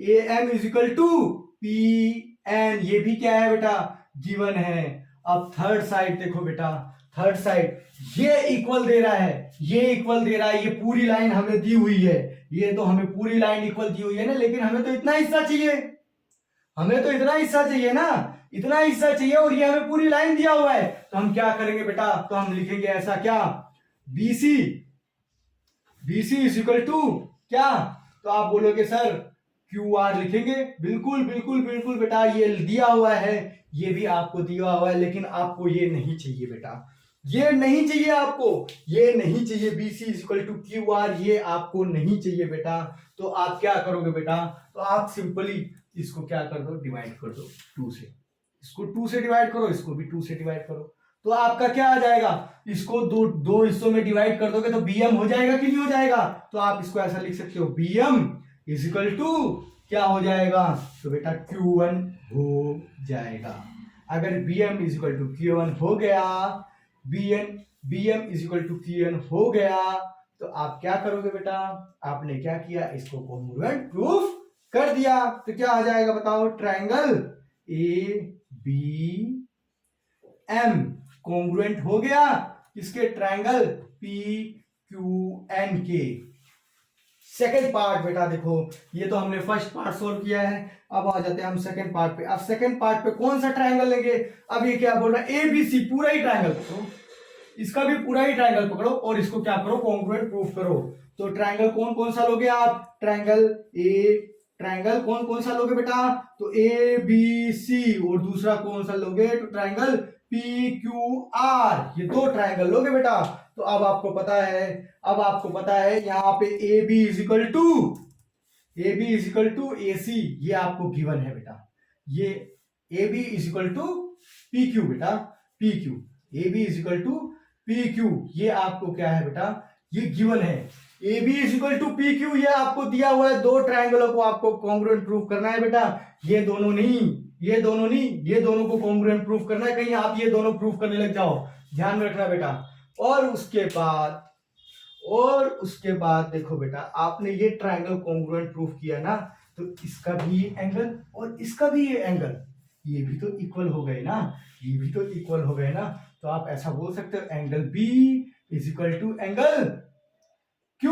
AM is equal to PN, ये भी क्या है बेटा, गिवन है। अब थर्ड साइड देखो बेटा, थर्ड साइड ये इक्वल दे रहा है, ये इक्वल दे रहा है, ये पूरी लाइन हमें दी हुई है, ये तो हमें पूरी लाइन इक्वल दी हुई है ना, लेकिन हमें तो इतना हिस्सा चाहिए, हमें तो इतना हिस्सा चाहिए ना, इतना हिस्सा चाहिए और ये हमें पूरी लाइन दिया हुआ है। तो हम क्या करेंगे बेटा, तो हम लिखेंगे ऐसा क्या, BC इज इक्वल टू क्या, तो आप बोलोगे सर QR लिखेंगे, बिल्कुल बिल्कुल बिल्कुल बेटा, ये दिया हुआ है, ये भी आपको दिया हुआ है, लेकिन आपको ये नहीं चाहिए बेटा, ये नहीं चाहिए आपको, ये नहीं चाहिए, BC is equal to QR ये आपको नहीं चाहिए बेटा। तो आप क्या करोगे बेटा, तो आप सिंपली इसको क्या कर दो, डिवाइड कर दो 2 से, इसको 2 से डिवाइड करो, इसको भी 2 से डिवाइड करो, तो आपका क्या आ जाएगा, इसको दो हिस्सों में डिवाइड कर दोगे तो BM हो जाएगा कि नहीं हो जाएगा। तो आप इसको ऐसा लिख सकते हो BM इज इक्वल टू क्या हो जाएगा, तो बेटा Q1 हो जाएगा। अगर BM is equal to Q1 हो गया, BM is equal to Q1 हो गया, तो आप क्या करोगे बेटा, आपने क्या किया, इसको कॉन्ग्रुएंट प्रूफ कर दिया। तो क्या आ जाएगा बताओ, ट्रायंगल ABM कॉन्ग्रुएंट हो गया किसके, ट्रायंगल PQN के। सेकेंड पार्ट बेटा देखो, ये तो हमने फर्स्ट पार्ट सोल्व किया है, अब आ जाते हैं हम सेकेंड पार्ट पे। अब सेकेंड पार्ट पे कौन सा ट्रायंगल लेंगे, अब ये क्या बोल रहा है, ABC पूरा ही ट्रायंगल पकड़ो, इसका भी पूरा ही ट्रायंगल पकड़ो और इसको क्या करो, कॉन्ग्रुएंट प्रूफ करो। तो ट्रायंगल कौन कौन सा लोगे आप, ट्रायंगल कौन कौन सा लोगे बेटा, तो ABC, और दूसरा कौन सा लोगे, तो ट्रायंगल PQR, ये दो ट्रायंगल लोगे बेटा। तो अब आपको पता है यहाँ पे AB is equal to AC, ये आपको गिवन है बेटा, ये AB is equal to PQ बेटा, PQ, AB is equal to PQ, ये आपको क्या है बेटा, ये गिवन है। AB is equal to PQ, ये आपको दिया हुआ है, दो ट्रायंगलों को आपको कॉन्ग्रुएंट प्रूफ करना है बेटा, ये दोनों नहीं, ये दोनों को कॉन्ग्रुएंट प्रूफ करना है, कहीं आप ये दोनों प्रूफ करने लग जाओ, ध्यान में रखना बेटा। और उसके बाद देखो बेटा, आपने ये ट्रायंगल कॉन्ग्रुएंट प्रूफ किया ना, तो इसका भी ये एंगल और इसका भी ये एंगल, ये भी तो इक्वल हो गए ना, ये भी तो इक्वल हो गए ना। तो आप ऐसा बोल सकते हो angle B is equal to angle Q,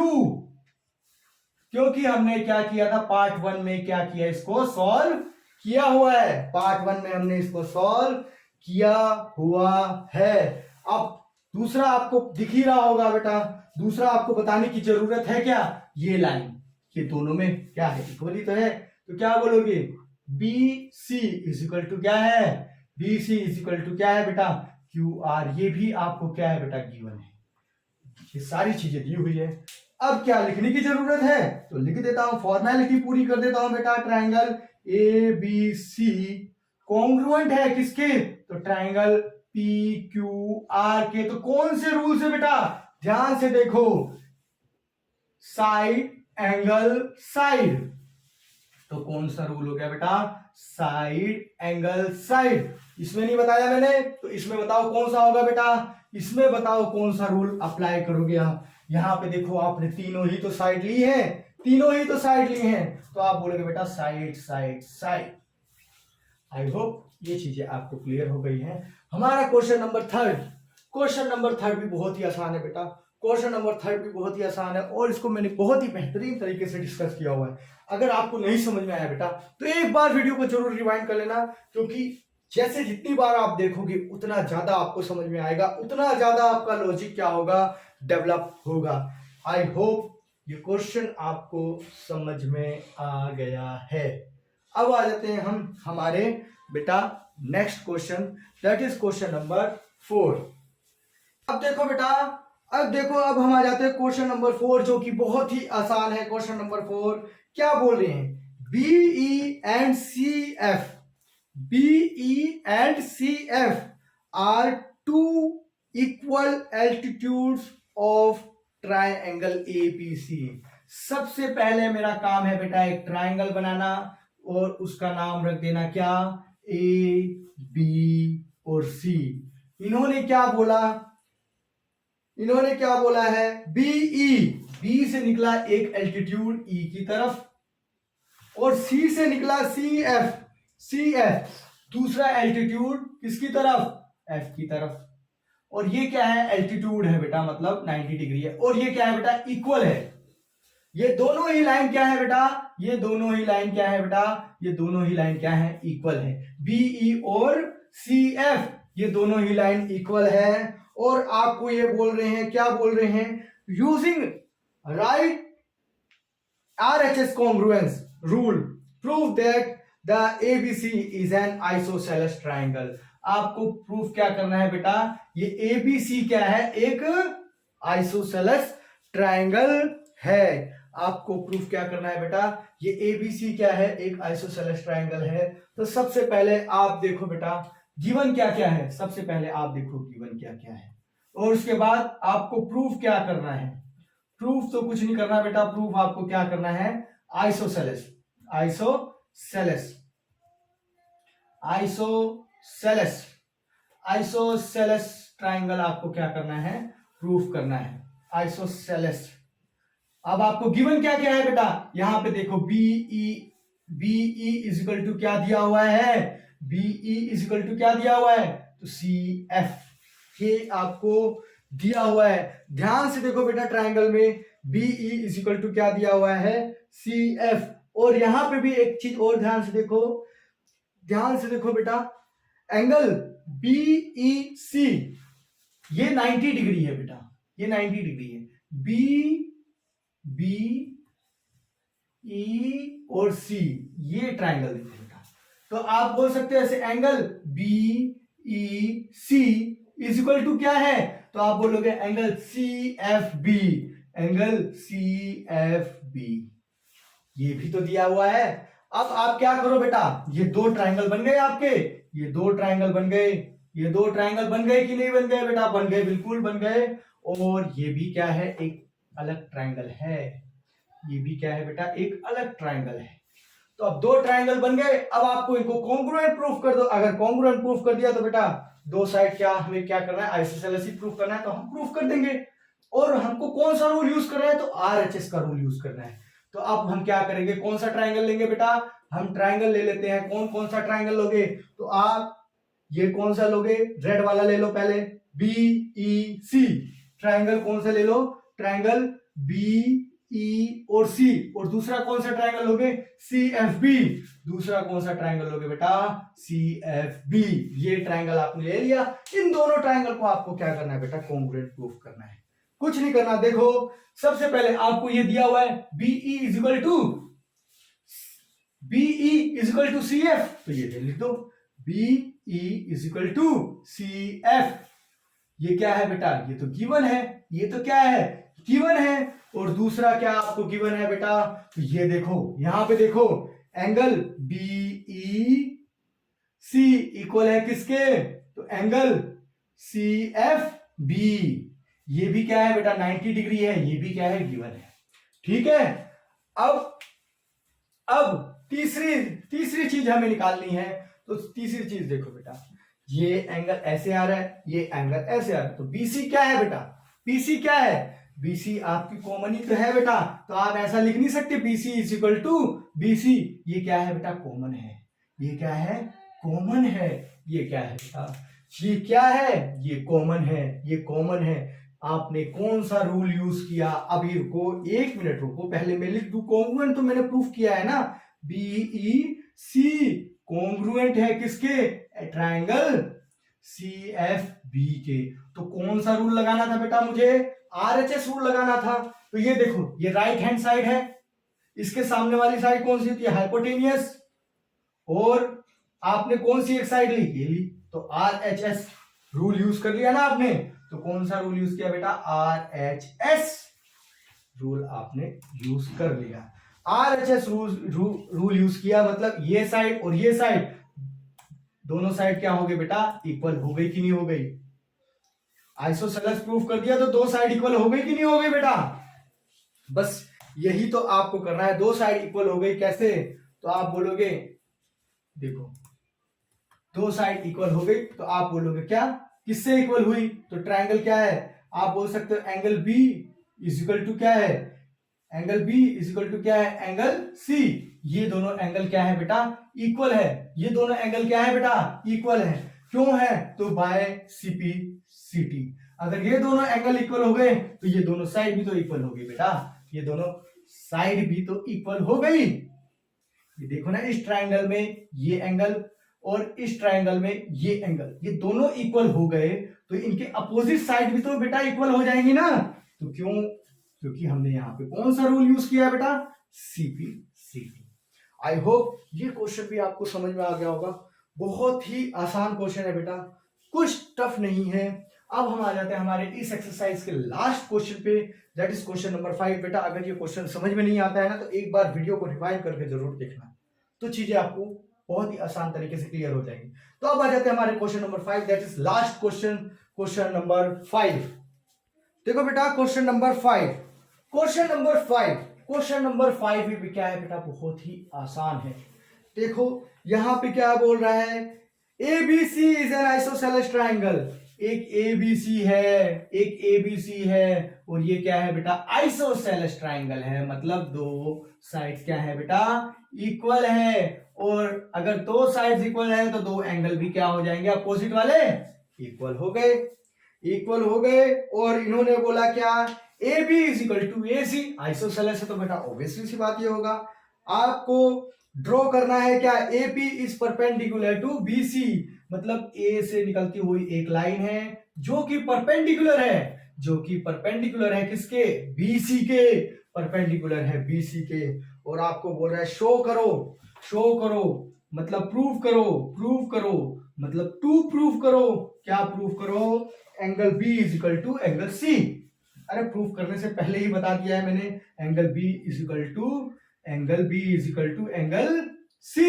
क्योंकि हमने क्या किया था पार्ट 1 में, क्या किया, इसको सॉल्व किया हुआ है, पार्ट 1 में हमने इसको सॉल्व किया हुआ है। अब दूसरा आपको दिख ही रहा होगा बेटा, दूसरा आपको बताने की जरूरत है क्या, ये लाइन, ये दोनों में क्या है, इक्वल ही तो है। तो क्या बोलोगे, BC इज इक्वल टू क्या है, BC इज इक्वल टू क्या है बेटा, QR, ये भी आपको क्या है बेटा, गिवन है, ये सारी चीजें दी हुई है। अब क्या लिखने की जरूरत है, तो लिख देता हूं, फॉर्मेलिटी पूरी कर देता हूं बेटा। ट्रायंगल ABC कॉन्ग्रुएंट है किसके, तो ट्रायंगल PQR के। तो कौन से रूल से बेटा, ध्यान से देखो, साइड एंगल साइड, तो कौन सा रूल हो गया बेटा, साइड एंगल साइड। इसमें नहीं बताया मैंने, तो इसमें बताओ कौन सा होगा बेटा, इसमें बताओ कौन सा रूल अप्लाई करोगे आप। यहां पे देखो, आपने तीनों ही तो साइड ली है, तो आप बोलोगे बेटा side side side. I hope ये चीजें आपको क्लियर हो गई हैं। हमारा क्वेश्चन नंबर थर्ड भी बहुत ही आसान है बेटा, क्वेश्चन नंबर 3 भी बहुत ही आसान है, और इसको मैंने बहुत ही बेहतरीन तरीके से डिस्कस किया हुआ है। अगर आपको नहीं समझ में आया बेटा, तो एक बार वीडियो को जरूर रिवाइंड कर लेना, क्योंकि जैसे जितनी बार आप देखोगे उतना ज्यादा आपको समझ में आएगा, उतना ज्यादा आपका लॉजिक क्या होगा, डेवलप होगा। आई होप ये क्वेश्चन आपको समझ में आ गया है। अब आ जाते हैं हम हमारे बेटा next question, that is question number 4। अब देखो अब हम आ जाते हैं क्वेश्चन नंबर 4, जो कि बहुत ही आसान है। क्वेश्चन नंबर 4 क्या बोल रहे हैं, BE and CF are two equal altitudes of triangle ABC। सबसे पहले मेरा काम है बेटा एक ट्रायंगल बनाना, और उसका नाम रख देना क्या, A, B और C। इन्होंने क्या बोला है, बी से निकला एक एल्टीट्यूड E की तरफ, और C से निकला CF दूसरा एल्टीट्यूड किसकी तरफ, F की तरफ। और ये क्या है, एल्टीट्यूड है बेटा, मतलब 90 डिग्री है, और ये क्या है बेटा, इक्वल है। ये दोनों ही लाइन क्या है बेटा, ये दोनों ही लाइन क्या है, इक्वल है। BE और CF ये दोनों ही लाइन इक्वल है, और आपको ये बोल रहे हैं, क्या बोल रहे हैं, using right RHS congruence rule prove that the ABC is an isosceles triangle। आपको प्रूफ क्या करना है बेटा, ये ABC क्या है, एक आइसोसेलेस ट्रायंगल है। आपको प्रूफ क्या करना है बेटा, ये ABC क्या है, एक आइसोसेलेस ट्रायंगल है। तो सबसे पहले आप देखो बेटा, गिवन क्या क्या है, सबसे पहले आप देखो गिवन क्या क्या है, और उसके बाद आपको प्रूफ क्या करना है। प्रूफ तो कुछ नहीं करना बेटा, प्रूफ आपको क्या करना है, isosceles, isosceles, isosceles, isosceles triangle आपको क्या करना है, प्रूफ करना है, आइसोसेलेस। अब आपको गिवन क्या क्या है बेटा, यहां पे देखो बीई इज इक्वल टू क्या दिया हुआ है, बीई इज इक्वल टू क्या दिया हुआ है, तो सी एफ, ये आपको दिया हुआ है। ध्यान से देखो बेटा, ट्राइंगल में बीई इज इक्वल टू क्या दिया हुआ है, सी एफ। और यहां पे भी एक चीज और ध्यान से देखो, ध्यान से देखो बेटा, एंगल बीई सी ये 90 डिग्री है बेटा, ये 90 डिग्री है, बी ई और सी, ये ट्राइंगल देखो बेटा। तो आप बोल सकते हैं ऐसे, angle B E C is equal to क्या है, तो आप बोलोगे angle C F B, angle C F B, ये भी तो दिया हुआ है। अब आप क्या करो बेटा, ये दो ट्राइंगल बन गए आपके, ये दो ट्राइंगल बन गए, ये दो ट्राइंगल बन गए कि नहीं बन गए बेटा, बन गए, बिल्कुल बन गए। और ये भी क्या है, एक अलग ट्राइंगल है, ये भी क्या है बेटा, एक अलग ट्राइंगल है। तो अब दो ट्राइंगल बन गए, अब आपको इनको कॉन्ग्रुएंट प्रूफ कर दो। अगर कॉन्ग्रुएंट प्रूफ कर दिया तो बेटा दो साइड क्या, हमें क्या करना है, आइसोसेलेस ही प्रूफ करना है, तो हम प्रूफ कर देंगे। और हमको कौन सा रूल यूज करना है, तो आरएचएस का रूल यूज करना है। तो अब हम क्या करेंगे, कौन सा ट्राइंगल लेंगे बेटा, हम ट्राइंगल ले लेते हैं। कौन कौन सा ट्राइंगल लोगे, तो आप ये कौन सा लोगे, रेड वाला ले लो पहले, बीई सी ट्राइंगल, कौन सा ले लो, ट्राइंगल बी ई और सी। और दूसरा कौन सा ट्राइंगल लोगे, सी एफ बी, दूसरा कौन सा ट्राइंगल लोगे बेटा, सी एफ बी। ये ट्राइंगल आपने ले लिया। इन दोनों ट्राइंगल को आपको क्या करना है बेटा, कॉन्ग्रुएंट प्रूफ करना है, कुछ नहीं करना। देखो सबसे पहले आपको ये दिया हुआ है BE is equal to C F, तो ये लिख दो BE is equal to C F. ये क्या है बेटा, ये तो गिवन है, ये तो क्या है, गिवन है। और दूसरा क्या आपको गिवन है बेटा, तो ये देखो, यहां पे देखो, एंगल बीई सी इक्वल है किसके, तो एंगल सी एफ बी, ये भी क्या है बेटा 90 डिग्री है, ये भी क्या है, गिवन है। ठीक है। अब तीसरी चीज हमें निकालनी है। तो तीसरी चीज देखो बेटा, ये एंगल ऐसे आ रहा है, ये एंगल ऐसे आ रहा है, तो बीसी क्या है बेटा, बीसी क्या है, बीसी आपकी कॉमन ही तो है बेटा। तो आप ऐसा लिख नहीं सकते BC is equal to BC, ये क्या है बेटा, कॉमन है, ये क्या है, कॉमन है, ये क्या है बेटा, ये क्या है, ये कॉमन है, ये कॉमन है। आपने कौन सा रूल यूज किया, अभी रुको, एक मिनट रुको, पहले मैं लिख दूं, कॉन्ग्रुएंट तो मैंने प्रूफ किया है ना, बीई सी कॉन्ग्रुएंट है किसके, ट्राइंगल सी एफ बी के। तो कौन सा रूल लगाना था बेटा, मुझे आरएचएस रूल लगाना था। तो ये देखो, ये राइट हैंड साइड है, इसके सामने वाली साइड कौन सी होती है, हाइपोटेनियस, और आपने कौन सी एक साइड ली, ये ली, तो आरएचएस रूल यूज कर लिया ना आपने। तो कौन सा रूल यूज किया बेटा, आरएचएस रूल आपने यूज कर लिया। आरएचएस रूल यूज किया, मतलब ये साइड और ये साइड, दोनों साइड क्या हो गई बेटा, इक्वल हो गई कि नहीं हो गई। आइसोसेलेस प्रूफ कर दिया तो दो साइड इक्वल हो गई कि नहीं हो गई बेटा। बस यही तो आपको करना है, दो साइड इक्वल हो गई कैसे, तो आप बोलोगे, देखो दो साइड इक्वल हो गई, तो आप बोलोगे क्या, किससे इक्वल हुई, तो ट्राइंगल क्या है, आप बोल सकते हो angle B is equal to क्या है, angle B is equal to क्या है, एंगल सी। ये दोनों एंगल क्या है बेटा, इक्वल है, ये दोनों एंगल क्या है बेटा, इक्वल है। क्यों है, तो बाय सीपी सीटी। अगर ये दोनों एंगल इक्वल हो गए तो ये दोनों साइड भी तो इक्वल हो गई बेटा, ये दोनों साइड भी तो इक्वल हो गई। ये देखो ना, इस ट्राइंगल में ये एंगल और इस ट्राइंगल में ये एंगल, ये दोनों इक्वल हो गए, तो इनके अपोजिट साइड भी तो बेटा इक्वल हो जाएंगी ना। तो क्यों, क्योंकि हमने यहाँ पे कौन सा रूल यूज किया है बेटा, सीपी सीटी। आई होप ये क्वेश्चन भी आपको समझ में आ गया होगा, बहुत ही आसान क्वेश्चन है बेटा, कुछ टफ नहीं है। अब हम आ जाते हैं हमारे इस एक्सरसाइज के लास्ट क्वेश्चन पे, दैट इज क्वेश्चन नंबर 5। बेटा अगर ये क्वेश्चन समझ में नहीं आता है ना, तो एक बार वीडियो को रिवाइंड करके जरूर देखना, तो चीजें आपको बहुत ही आसान तरीके से क्लियर हो जाएंगे। तो अब आ जाते हैं हमारे question number 5, that is last question, question number 5। देखो बेटा question number 5, question number 5, question number 5 भी क्या है बेटा, बहुत ही आसान है। देखो यहां पे क्या बोल रहा है, ABC is an isosceles triangle. एक ABC है, एक ABC है, और ये क्या है बेटा, आइसोसेलेस ट्राइंगल है, मतलब दो साइड्स क्या है बेटा, इक्वल है। और अगर दो साइड्स इक्वल है तो दो एंगल भी क्या हो जाएंगे, अपोजिट वाले इक्वल हो गए, इक्वल हो गए। और इन्होंने बोला क्या, AB is equal to AC, isosceles है तो बेटा ऑब्वियसली सी बात ये होगा। आपको ड्रॉ करना है क्या, AP is perpendicular to BC, मतलब A से निकलती हुई एक लाइन है जो कि परपेंडिकुलर है, जो कि परपेंडिकुलर है किसके, BC के, परपेंडिकुलर है BC के। और आपको बोल रहा है शो करो, शो करो मतलब प्रूव करो, प्रूव करो मतलब टू प्रूव करो, क्या प्रूव करो, angle B is equal to angle C। अरे प्रूव करने से पहले ही बता दिया है मैंने, angle B is equal to angle B is equal to angle C।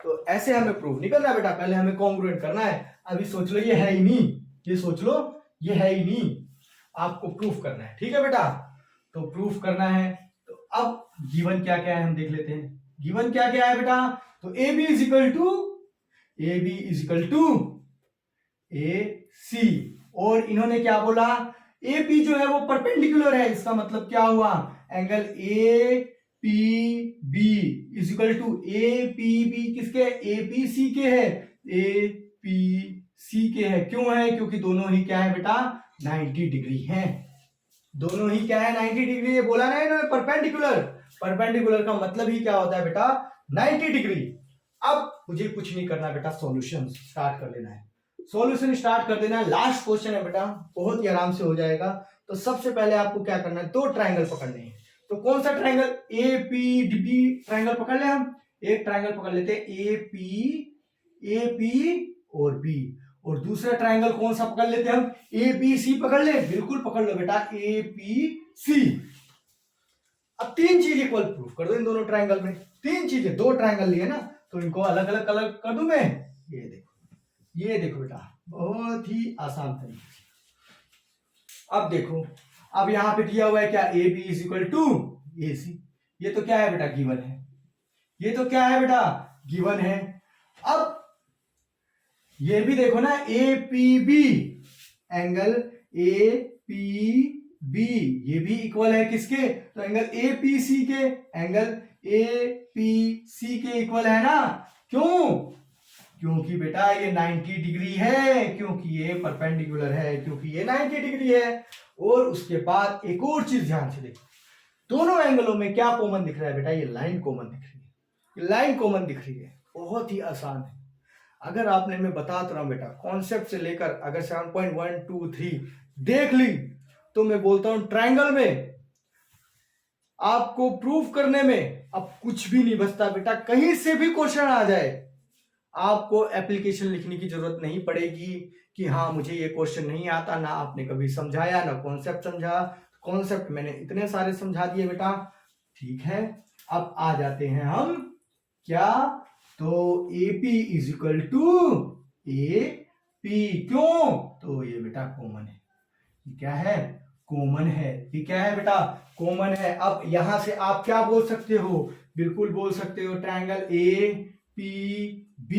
तो ऐसे हमें प्रूव नहीं करना बेटा, पहले हमें कॉन्ग्रुएंट करना है। अभी सोच लो ये है ही नहीं, ये सोच लो ये है ही नहीं, आपको प्रूफ करना है, ठीक है बेटा। तो प्रूफ करना है, तो अब गिवन क्या क्या है हम देख लेते हैं। गिवन क्या क्या है बेटा, तो AB is equal to, AB is equal to AC, और इन्होंने क्या बोला, AP जो है वो परपेंडिकुलर है, इसका मतलब क्या हुआ, angle APB is equal to APB किसके, APC के है, APC के है। क्यों है, क्योंकि दोनों ही क्या है बेटा, 90 डिग्री है, दोनों ही क्या है 90 डिग्री है। बोला ना इन्होंने परपेंडिकुलर, परपेंडिकुलर का मतलब ही क्या होता है बेटा, 90 डिग्री। अब मुझे कुछ नहीं करना बेटा, सॉल्यूशन स्टार्ट कर देना है, सॉल्यूशन स्टार्ट कर देना है। लास्ट क्वेश्चन है बेटा, बहुत ही आराम से हो जाएगा। तो सबसे पहले आपको क्या करना है, दो ट्राइंगल पकड़ने हैं। तो कौन सा ट्राइंगल, APDB ट्राइंगल पकड़ ले हम, एक ट्राइंगल पकड़ लेते हैं AP और B, और दूसरा ट्राइंगल कौन सा पकड़ लेते हैं हम, ABC पकड़ ले, बिल्कुल पकड़ लो बेटा APC। अब तीन चीज इक्वल प्रूफ कर दो इन दोनों ट्राइंगल में, तीन चीजें, दो ट्राइंगल लिए ना तो इनको अलग अलग कलर कर दूं मैं। ये देखो, ये देखो बेटा, बहुत ही आसान तरीके से। अब देखो, अब यहां पे दिया हुआ है क्या, AB is equal to AC, ये तो क्या है बेटा, गिवन है, ये तो क्या है बेटा, गिवन है। अब ये भी देखो ना, APB, एंगल APB ये भी इक्वल है किसके, तो एंगल APC के, एंगल APC के इक्वल है ना। क्यों, क्योंकि बेटा ये 90 डिग्री है, क्योंकि ये परपेंडिकुलर है, क्योंकि ये 90 डिग्री है। और उसके बाद एक और चीज ध्यान से देखो, दोनों एंगलों में क्या कॉमन दिख रहा है बेटा, ये लाइन कॉमन दिख रही है, ये लाइन कॉमन दिख रही है, बहुत ही आसान है। अगर आपने, मैं बता तो रहा हूं बेटा, कॉन्सेप्ट से लेकर अगर 7.1 2 3 देख ली तो मैं बोलता हूं ट्रायंगल में आपको प्रूफ करने में अब कुछ भी नहीं बचता बेटा। कहीं से भी क्वेश्चन आ जाए आपको एप्लीकेशन लिखने की जरूरत नहीं पड़ेगी कि हाँ मुझे ये क्वेश्चन नहीं आता, ना आपने कभी समझाया ना कॉन्सेप्ट समझा। कॉन्सेप्ट मैंने इतने सारे समझा दिए बेटा, ठीक है। अब आ जाते हैं हम क्या, तो AP is equal to AP, क्यों, तो ये बेटा कॉमन है, ये क्या है, कॉमन है, ये क्या है बेटा, कॉमन है। अब यहां से आप क्या बोल सकते हो, बिल्कुल बोल सकते हो ट्रायंगल APB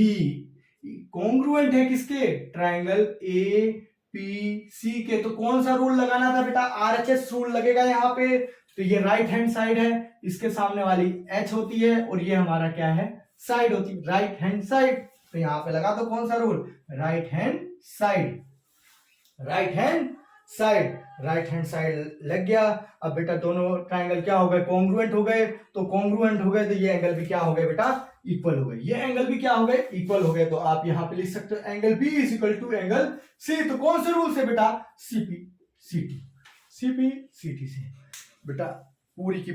कॉन्ग्रुएंट है किसके, ट्रायंगल APC के। तो कौन सा रूल लगाना था बेटा, RHS रूल लगेगा यहाँ पे। तो ये राइट हैंड साइड है, इसके सामने वाली H होती है और ये हमारा क्या है, साइड होती है, राइट हैंड साइड। तो यहां पे लगा दो कौन सा rule, right hand side, right hand side, right hand side लग गया। अब बेटा दोनों ट्रायंगल क्या हो गए, कॉन्ग्रुएंट हो गए। तो कॉन्ग्रुएंट हो गए तो ये एंगल भी क्या हो गए बेटा, इक्वल हो गए, ये एंगल भी क्या हो गए, इक्वल हो गए। तो आप यहां पे लिख सकते हो angle B is equal to angle C। तो कौन से रूल से बेटा, CP/CT से बेटा। पूरी की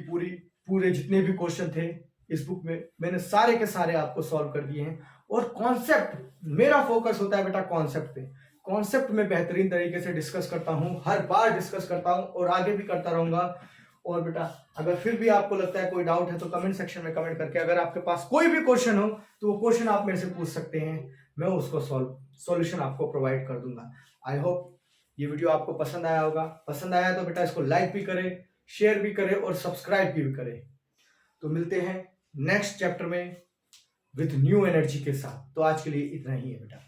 पूरे जितने भी क्वेश्चन थे इस बुक में मैंने सारे के सारे आपको सॉल्व कर दिए हैं। और कॉन्सेप्ट, मेरा फोकस होता है बेटा कॉन्सेप्ट पे। कॉन्सेप्ट में बेहतरीन तरीके से डिस्कस करता हूं, हर बार डिस्कस करता हूं और आगे भी करता रहूंगा। और बेटा अगर फिर भी आपको लगता है कोई डाउट है तो कमेंट सेक्शन में कमेंट करके, अगर आपके पास कोई भी क्वेश्चन हो तो वो क्वेश्चन आप मेरे से पूछ सकते हैं, मैं उसको सॉल्यूशन आपको प्रोवाइड कर दूंगा। आई होप ये वीडियो आपको पसंद आया होगा। पसंद आया तो बेटा इसको लाइक भी करें, शेयर भी करें और सब्सक्राइब भी करें। तो मिलते हैं नेक्स्ट चैप्टर में विथ न्यू एनर्जी के साथ। तो आज के लिए इतना ही है बेटा।